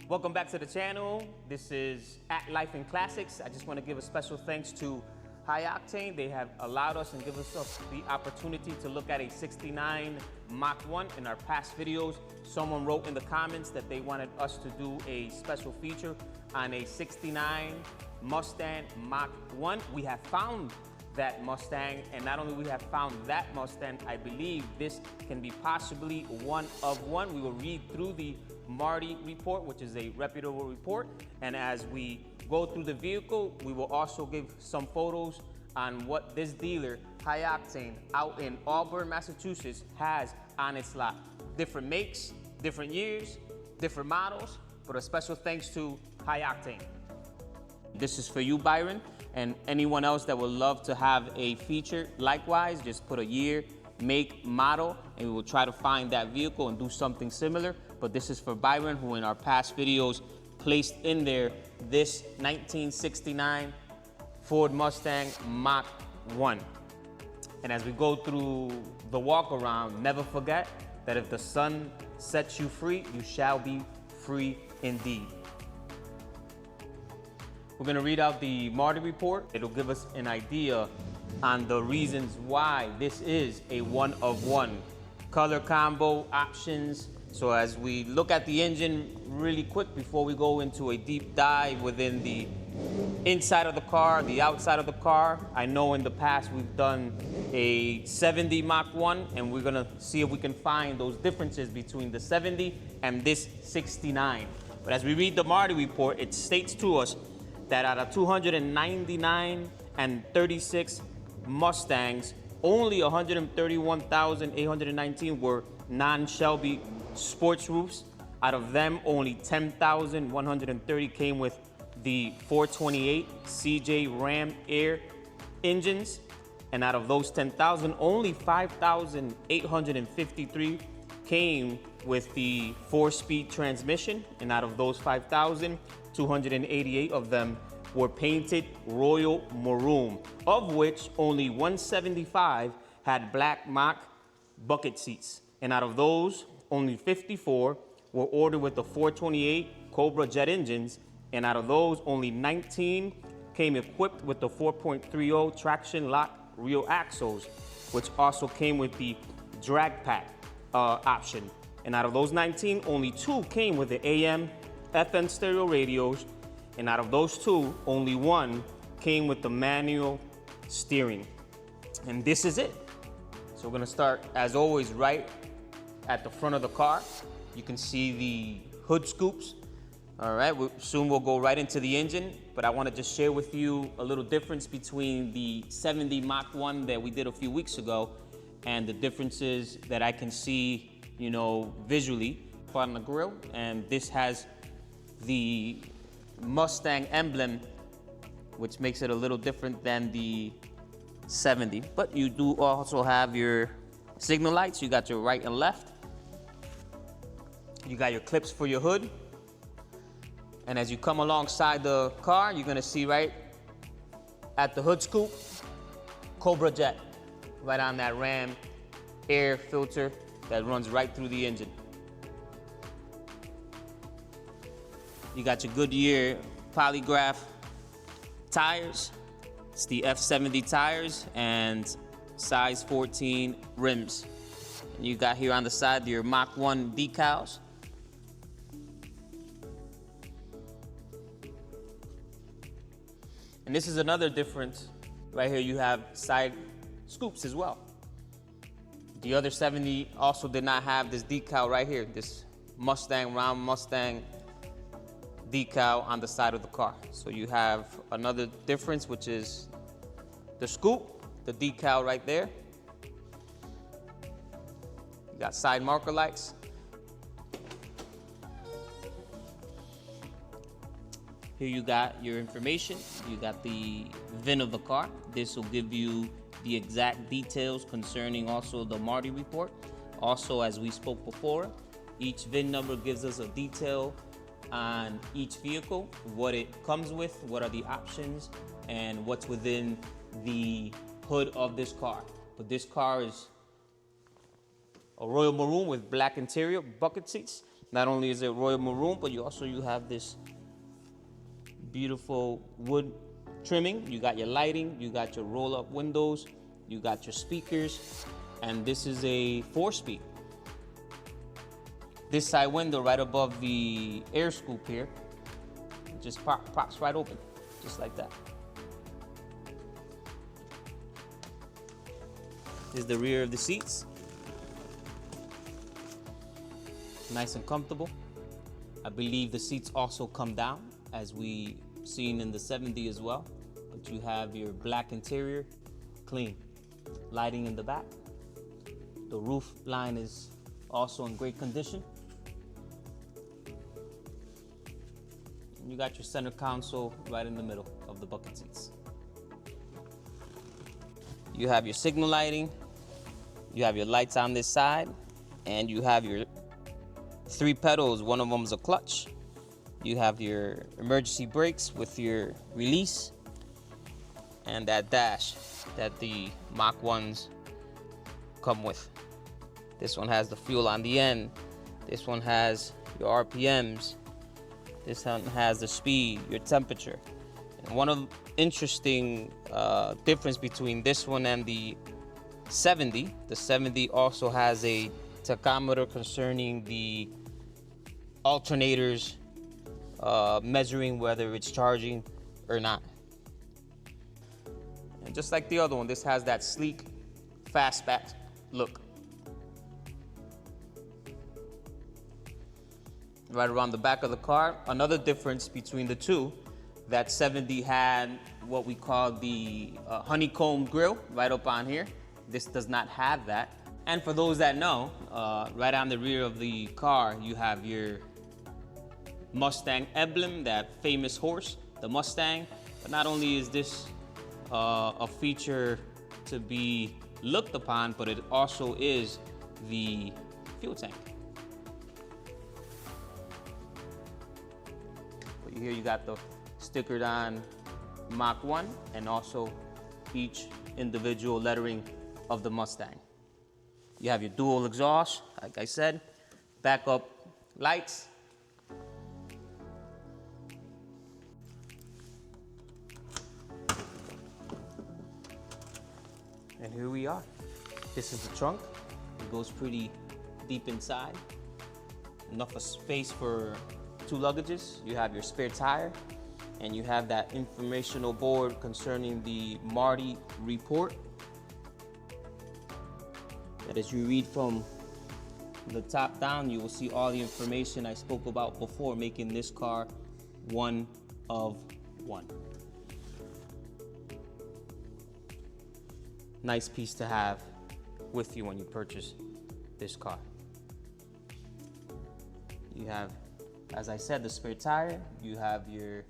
Welcome back to the channel. This is At Life in Classics. I just want to give a special thanks to High Octane. They have allowed us and given us the opportunity to look at a 69 Mach 1. In our past videos, someone wrote in the comments that they wanted us to do a special feature on a 69 Mustang Mach 1. We have found that Mustang, and not only we have found that Mustang, I believe this can be possibly one of one. We will read through the Marti Report, which is a reputable report, and as we go through the vehicle, we will also give some photos on what this dealer, High Octane, out in Auburn, Massachusetts, has on its lot. Different makes, different years, different models, but a special thanks to High Octane. This is for you, Byron, and anyone else that would love to have a feature. Likewise, just put a year, make, model, and we will try to find that vehicle and do something similar. But this is for Byron, who in our past videos placed in there this 1969 Ford Mustang Mach 1. And as we go through the walk around, never forget that if the sun sets you free, you shall be free indeed. We're gonna read out the Marti Report. It'll give us an idea on the reasons why this is a one of one. Color combo options. So as we look at the engine really quick before we go into a deep dive within the inside of the car, the outside of the car, I know in the past we've done a 70 Mach 1, and we're gonna see if we can find those differences between the 70 and this 69. But as we read the Marti Report, it states to us that out of 299 and 36 Mustangs, only 131,819 were non-Shelby sports roofs. Out of them, only 10,130 came with the 428 CJ Ram Air engines. And out of those 10,000, only 5,853 came with the 4-speed transmission. And out of those 5,000, 288 of them were painted Royal Maroon, of which only 175 had black Mach bucket seats. And out of those, only 54 were ordered with the 428 Cobra jet engines, and out of those, only 19 came equipped with the 4.30 traction lock rear axles, which also came with the drag pack option. And out of those 19, only 2 came with the AM, FM stereo radios, and out of those 2, only 1 came with the manual steering. And this is it. So we're gonna start, as always, right at the front of the car. You can see the hood scoops. All right, soon we'll go right into the engine, but I wanna just share with you a little difference between the 70 Mach 1 that we did a few weeks ago and the differences that I can see, you know, visually on the grille. And this has the Mustang emblem, which makes it a little different than the 70. But you do also have your signal lights. You got your right and left. You got your clips for your hood. And as you come alongside the car, you're gonna see right at the hood scoop, Cobra jet, right on that Ram air filter that runs right through the engine. You got your Goodyear polygraph tires. It's the F70 tires and size 14 rims. And you got here on the side your Mach 1 decals. And this is another difference. Right here you have side scoops as well. The other 70 also did not have this decal right here, this Mustang, round Mustang decal on the side of the car. So you have another difference, which is the scoop, the decal right there. You got side marker lights. Here you got your information. You got the VIN of the car. This will give you the exact details concerning also the Marti Report. Also, as we spoke before, each VIN number gives us a detail on each vehicle, what it comes with, what are the options, and what's within the hood of this car. But this car is a Royal Maroon with black interior, bucket seats. Not only is it Royal Maroon, but you have this beautiful wood trimming. You got your lighting, you got your roll-up windows, you got your speakers, and this is a 4-speed. This side window right above the air scoop here, it just pops right open, just like that. This is the rear of the seats. Nice and comfortable. I believe the seats also come down, as we seen in the 70 as well. But you have your black interior, clean. Lighting in the back. The roof line is also in great condition. And you got your center console right in the middle of the bucket seats. You have your signal lighting. You have your lights on this side, and you have your 3 pedals. One of them is a clutch. You have your emergency brakes with your release, and that dash that the Mach 1s come with. This one has the fuel on the end. This one has your RPMs. This one has the speed, your temperature. And one of the interesting difference between this one and the 70 also has a tachometer concerning the alternators, measuring whether it's charging or not. And just like the other one, this has that sleek fastback look. Right around the back of the car, another difference between the two, that 70 had what we call the honeycomb grille right up on here. This does not have that. And for those that know, right on the rear of the car, you have your Mustang emblem, that famous horse, the Mustang. But not only is this a feature to be looked upon, but it also is the fuel tank. But here you got the stickered on Mach 1 and also each individual lettering of the Mustang. You have your dual exhaust, like I said, backup lights. And here we are. This is the trunk. It goes pretty deep inside. Enough of space for 2 luggages. You have your spare tire, and you have that informational board concerning the Marti Report. That as you read from the top down, you will see all the information I spoke about before, making this car one of one. Nice piece to have with you when you purchase this car. You have, as I said, the spare tire. You have your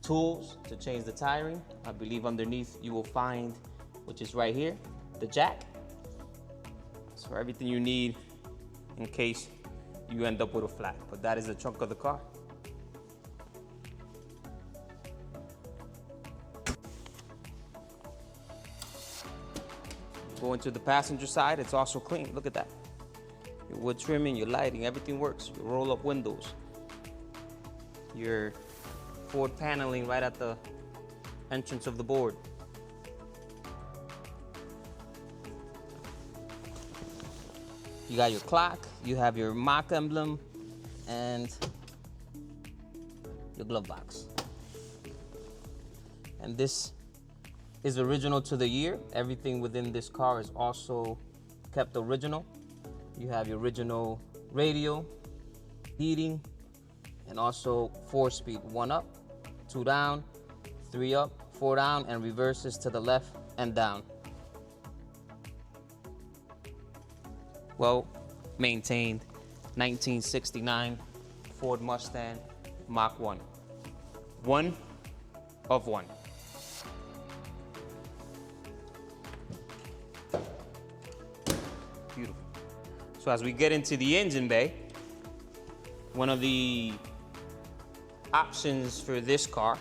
tools to change the tiring. I believe underneath you will find, which is right here, the jack. So everything you need in case you end up with a flat. But that is the trunk of the car. Going to the passenger side, it's also clean. Look at that. Your wood trimming, your lighting, everything works. Your roll-up windows. Your Ford paneling right at the entrance of the board. You got your clock, you have your Mach emblem, and your glove box. And this is original to the year. Everything within this car is also kept original. You have your original radio, heating, and also 4-speed, 1 up, 2 down, 3 up, 4 down, and reverses to the left and down. Well maintained 1969 Ford Mustang Mach 1. One of one. Beautiful. So as we get into the engine bay, one of the options for this car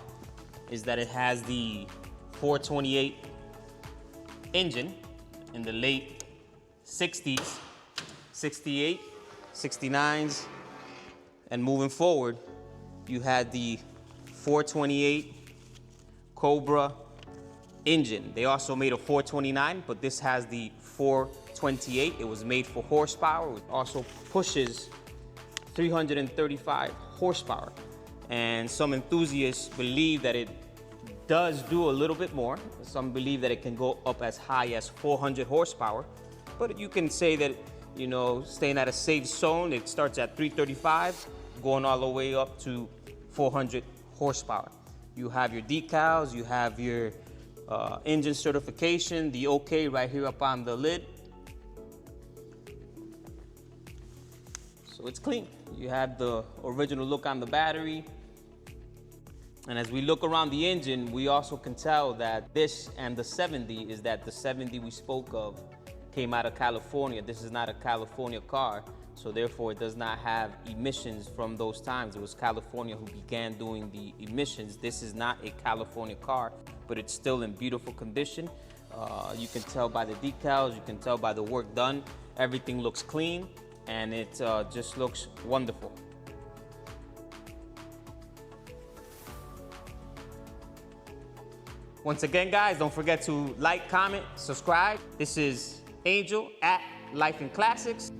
is that it has the 428 engine in the late 60s, 68, 69s, And moving forward, you had the 428 Cobra engine. They also made a 429, but this has the 428. It was made for horsepower. It also pushes 335 horsepower. And some enthusiasts believe that it does do a little bit more. Some believe that it can go up as high as 400 horsepower. But you can say that, you know, staying at a safe zone, it starts at 335, going all the way up to 400 horsepower. You have your decals, you have your engine certification, the OK right here up on the lid. So it's clean. You have the original look on the battery. And as we look around the engine, we also can tell that this and the 70 is that the 70 we spoke of came out of California. This is not a California car, so therefore it does not have emissions from those times. It was California who began doing the emissions. This is not a California car, but it's still in beautiful condition. You can tell by the decals, you can tell by the work done. Everything looks clean, and it just looks wonderful. Once again, guys, don't forget to like, comment, subscribe. This is Angel at Life in Classics.